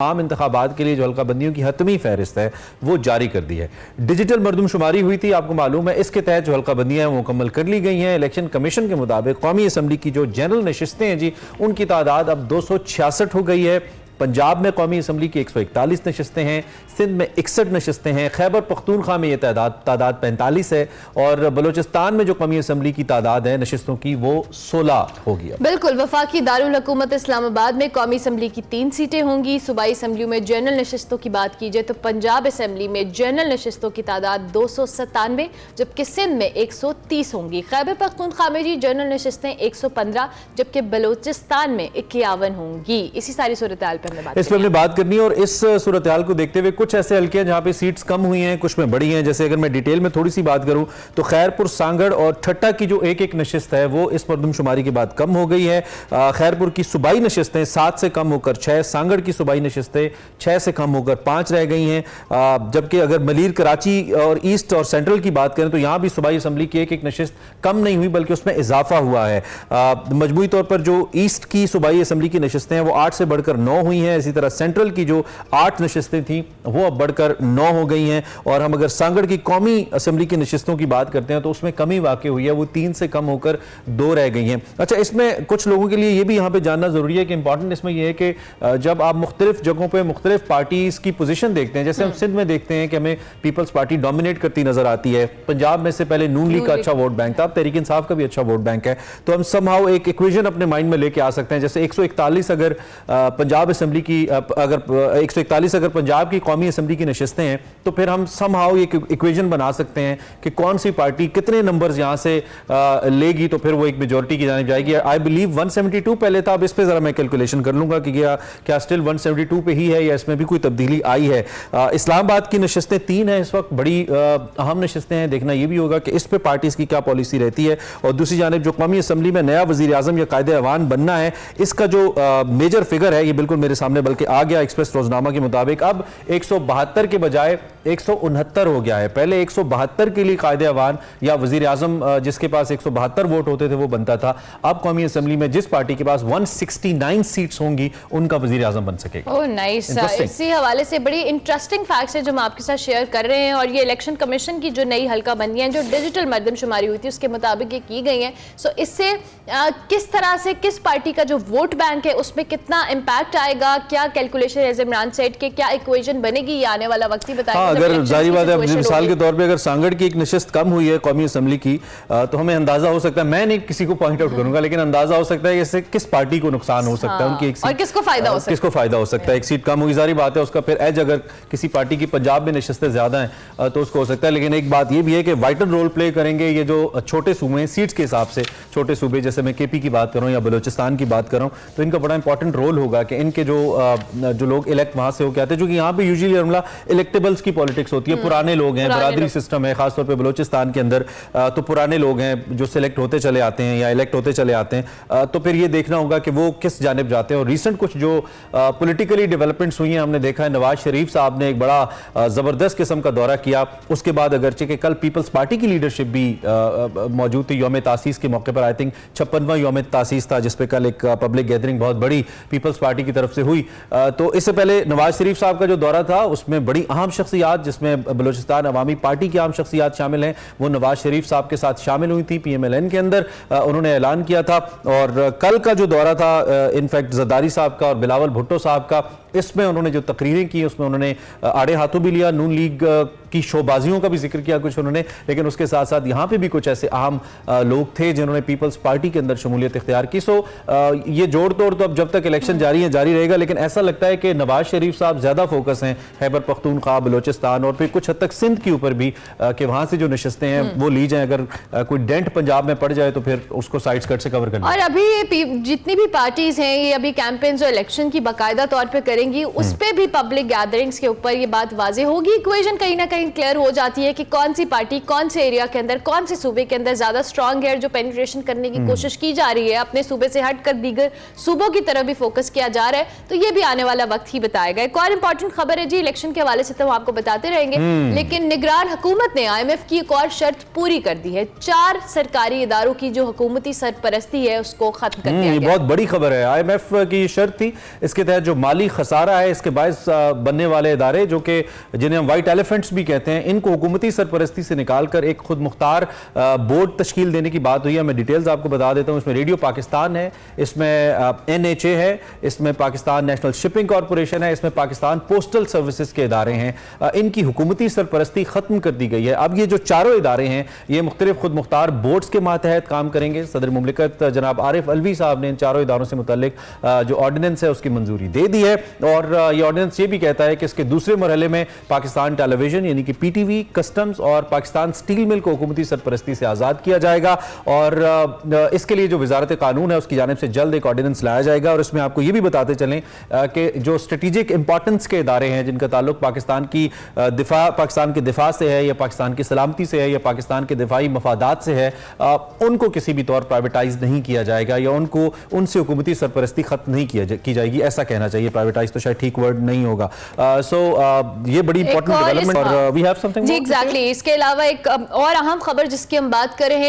आम इंतखाबात के लिए जो हल्का बंदियों की हतमी फहरिस्त है वो जारी कर दी है। डिजिटल मरदमशुमारी हुई थी, आपको मालूम है। इसके तहत जो हल्का बंदियां हैं वो मुकम्मल कर ली गई हैं। इलेक्शन कमीशन के मुताबिक कौमी असम्बली की जो जनरल नशिस्तें हैं जी, उनकी तादाद अब 266 हो गई है। पंजाब में कौमी असम्बली की 141 नशिस्तें हैं, सिंध में 61 नशिस्तें हैं, खैबर पख्तूनख्वा में ये तादाद 45 है और बलोचिस्तान में जो कौमी असम्बली की तादाद है नशिस्तों की वो 16 होगी। बिल्कुल, वफाकी दारुल हुकूमत इस्लामाबाद में कौमी असम्बली की 3 सीटें होंगी। सूबाई असम्बलियों में जनरल नशिस्तों की बात की जाए तो पंजाब असम्बली में जनरल नशिस्तों की तादाद 297, जबकि सिंध में 130 होंगी। खैबर पख्तूनख्वा में जी जनरल नशिस्तें 115, जबकि बलोचिस्तान में 51 होंगी। इसी सारी सूरत हाल इस पर हमने बात करनी है और इस सूरत हाल को देखते हुए कुछ ऐसे हल्के हैं जहां पे सीट्स कम हुई हैं, कुछ में बड़ी हैं। जैसे अगर मैं डिटेल में थोड़ी सी बात करूं तो खैरपुर, सांगड़ और ठट्टा की जो एक एक नशिस्त है वो इस मरदमशुमारी के बाद कम हो गई है। खैरपुर की सूबाई नशिस्तें 7 से कम होकर 6, सांगड़ की सूबाई नशिस्तें 6 से कम होकर 5 रह गई हैं। जबकि अगर मलीर, कराची और ईस्ट और सेंट्रल की बात करें तो यहां भी सूबाई असम्बली की एक एक नशिस्त कम नहीं हुई बल्कि उसमें इजाफा हुआ है। मजमूई तौर पर जो ईस्ट की सूबाई असम्बली की नशिस्तें हैं वो 8 से बढ़कर 9 हुई हैं। इसी तरह सेंट्रल की जो 8 नशिस्तें थी वो अब बढ़कर 9 हो गई हैं। और हम अगर सांगड़ की कौमी असम्बली की नशिस्तों की बात करते हैं तो उसमें कमी वाकई हुई है, वो 3 से कम होकर 2 रह गई हैं। अच्छा, इसमें कुछ लोगों के लिए ये भी यहाँ पे जानना जरूरी है कि इंपॉर्टेंट इसमें यह है कि जब आप मुख्तलिफ जगहों पर मुख्तलिफ पार्टीज की पोजीशन देखते हैं, जैसे हम सिंध में देखते हैं कि हमें पीपल्स पार्टी डोमिनेट करती नजर आती है। पंजाब में से पहले नून लीग का अच्छा वोट बैंक था, अब तहरीक इंसाफ का भी अच्छा वोट बैंक है। तो हम समहाउ एक इक्वेशन अपने माइंड में लेके आ सकते हैं। जैसे 141 अगर पंजाब असम्बली की अगर 141 अगर पंजाब की कौमी असम्बली की नशिस्तें हैं तो फिर हम समहाउ एक इक्वेशन बना सकते हैं कि कौन सी पार्टी कितने नंबर्स यहां से लेगी तो फिर वो एक मेजॉरिटी की जानिब जाएगी। आई बिलीव 172 पहले था, अब इस पे जरा मैं कैलकुलेशन कर लूंगा कि क्या स्टिल 172 पे ही है या इसमें भी कोई तब्दीली आई है। इस्लामाबाद की नशिस्तें 3 हैं इस वक्त, बड़ी अहम नशिस्तें हैं। देखना यह भी होगा कि इस पे पार्टीज की क्या पॉलिसी रहती है। और दूसरी जानिब जो कौमी असम्बली में नया वजीर आजम या कायदे अवान बनना है, इसका जो मेजर फिगर है ये बिल्कुल मेरे सामने बल्कि आ गया। एक्सप्रेस रोजनामा के मुताबिक अब 172 के बजाय 169 हो गया है। पहले 172 के लिए कायदे अवान या वजीर आजम जिसके पास 172 वोट होते थे वो बनता था। अब कौमी असम्बली में जिस पार्टी के पास 169 सीट्स होंगी उनका वजीर आजम बन सकेगा। Oh nice. इसी हवाले से बड़ी इंटरेस्टिंग फैक्ट्स है जो हम आपके साथ शेयर कर रहे हैं। और ये इलेक्शन कमीशन की जो नई हल्का बंदियां जो डिजिटल मरदमशुमारी हुई थी उसके मुताबिक ये की गई हैं। सो इससे किस तरह से किस पार्टी का जो वोट बैंक है उसमें कितना इम्पैक्ट आएगा, क्या कैलकुलेशन एज इमरान सेट के क्या इक्वेशन बनेगी, ये आने वाला वक्त ही बताएगा। हाँ, अगर जारी बात है, मिसाल के तौर पे अगर सांगड़ की एक नशिस्त कम हुई है कौमी असम्बली की तो हमें अंदाजा हो सकता है, मैं नहीं किसी को पॉइंट आउट करूंगा, लेकिन अंदाजा हो सकता है कि इससे किस पार्टी को नुकसान हो सकता है, उनकी एक और किसको फायदा हो सकता है। एक सीट कम हुई, जारी बात है उसका फिर एज अगर किसी पार्टी की पंजाब में नशिस्तें ज्यादा हैं तो उसको हो सकता है। लेकिन एक बात यह भी है कि वाइटल रोल प्ले करेंगे ये जो छोटे सूबे हैं, सीट्स के हिसाब से छोटे सूबे, जैसे मैं केपी की बात करूं या बलोचिस्तान की बात करूं, तो इनका बड़ा इंपॉर्टेंट रोल होगा कि इनके जो लोग इलेक्ट वहां से होकर आते हैं, जो कि यहाँ पे यूजुअली इलेक्टेबल्स की पॉलिटिक्स होती है। पुराने लोग हैं, बरादरी सिस्टम है, खासतौर पे बलोचिस्तान के अंदर तो पुराने लोग हैं जो सिलेक्ट होते चले आते हैं या इलेक्ट होते चले आते हैं। तो फिर ये देखना होगा कि वो किस जानिब जाते हैं। और रिसेंट कुछ जो पॉलिटिकली डेवलपमेंट्स हुई हैं, हमने देखा है नवाज शरीफ साहब ने एक बड़ा जबरदस्त किस्म का दौरा किया। उसके बाद अगरचे कि कल पीपल्स पार्टी की लीडरशिप भी मौजूद थी यौम तासीस के मौके पर। आई थिंक 56वां यौम तासीस था जिसपे कल एक पब्लिक गैदरिंग बहुत बड़ी पीपल्स पार्टी की तरफ से हुई। तो इससे पहले नवाज शरीफ साहब का जो दौरा था उसमें बड़ी अहम शख्सियात, जिसमें बलोचिस्तान अवामी पार्टी की अहम शख्सियात शामिल हैं, वो नवाज शरीफ साहब के साथ शामिल हुई थी। PMLN के अंदर उन्होंने ऐलान किया था। और कल का जो दौरा था इनफैक्ट जरदारी साहब का और बिलावल भुट्टो साहब का, इसमें उन्होंने जो तकरीरें की उसमें उन्होंने आड़े हाथों भी लिया, नून लीग की शोबाजियों का भी जिक्र किया कुछ उन्होंने, लेकिन उसके साथ साथ यहाँ पे भी कुछ ऐसे अहम लोग थे जिन्होंने पीपल्स पार्टी के अंदर शमूलियत इख्तियार की। सो ये जोड़ तोड़ तो अब जब तक इलेक्शन जारी है जारी रहेगा, लेकिन ऐसा लगता है कि नवाज शरीफ साहब ज्यादा फोकस हैं खैबर पख्तूनख्वा, बलोचिस्तान और फिर कुछ हद तक सिंध के ऊपर भी कि वहां से जो नशिस्तें हैं वो ली जाए। अगर कोई डेंट पंजाब में पड़ जाए तो फिर उसको साइड कट से कवर करना। और अभी जितनी भी पार्टीज हैं ये अभी कैंपेन जो इलेक्शन की बाकायदा तौर पर करेंगी उस पर भी पब्लिक गैदरिंग्स के ऊपर ये बात वाजे होगी, इक्वेशन कहीं ना कहीं कहीं क्लियर हो जाती है कि कौन सी पार्टी कौन से एरिया के अंदर, कौन से सूबे के अंदर ज्यादा स्ट्रांग है, जो पेनिट्रेशन करने की कोशिश की जा रही है, अपने सूबे से हटकर दीगर सूबों की तरफ भी फोकस किया जा रहा है, तो ये भी आने वाला वक्त ही बताएगा। एक और इंपॉर्टेंट खबर है जी, इलेक्शन के हवाले से तो हम आपको बताते रहेंगे, लेकिन निगरान हुकूमत ने IMF की एक और शर्त पूरी कर दी है। 4 सरकारी इदारों की जो हुकूमती सरपरस्ती है उसको खत्म कर दिया ये गया। बहुत बड़ी खबर है। IMF की शर्त थी, इसके तहत जो माली खसारा है इसके बायस बनने वाले इदारे, जो कि जिन्हें हम वाइट एलिफेंट्स भी कहते हैं, इनको हुकूमती सरपरस्ती से निकालकर एक खुद मुख्तार बोर्ड तश्कील देने की बात हुई है। मैं डिटेल्स आपको बता देता हूं। इसमें रेडियो पाकिस्तान है, इसमें NHA है, इसमें पाकिस्तान नेशनल शिपिंग कॉरपोरेशन है, इसमें पाकिस्तान पोस्टल सर्विसेज के इदारे हैं। इनकी हुकूमती सरपरस्ती खत्म कर दी गई है। अब ये जो चारों इदारे हैं ये मुख्तलिफ खुद मुख्तार बोर्ड्स के मातहत काम करेंगे। सदर मुमलिकत जनाब आरिफ अलवी साहब ने इन चारों इदारों से मुतल्लिक जो ऑर्डिनेंस है उसकी मंजूरी दे दी है, और ये ऑर्डिनेंस ये भी कहता है कि इसके दूसरे मरहले में पाकिस्तान टेलीविजन यानी कि PTV, कस्टम्स और पाकिस्तान स्टील मिल को हुकूमती सरपरस्ती से आज़ाद किया जाएगा। और इसके लिए जो वजारत कानून है उसकी जानिब से जल्द एक ऑर्डिनेंस लाया जाएगा। और इसमें आपको ये भी बताते चलें कि जो स्ट्रेटेजिक इंपॉर्टेंस के इदारे हैं जिनका ताल्लुक पाकिस्तान के दिफा से है, या पाकिस्तान की सलामती से है, या पाकिस्तान के दिफाई मफादात से है, उनको किसी भी तौर प्राइवेटाइज नहीं किया जाएगा, या उनसे हुकूमती सरपरस्ती खत्म नहीं की जाएगी, ऐसा कहना चाहिए। प्राइवेटाइज तो शायद ठीक वर्ड नहीं होगा। ये बड़ी इंपॉर्टेंट डेवलपमेंट, और वी हैव समथिंग जी एग्जैक्टली। इसके अलावा एक और अहम खबर जिसकी हम बात कर रहे हैं,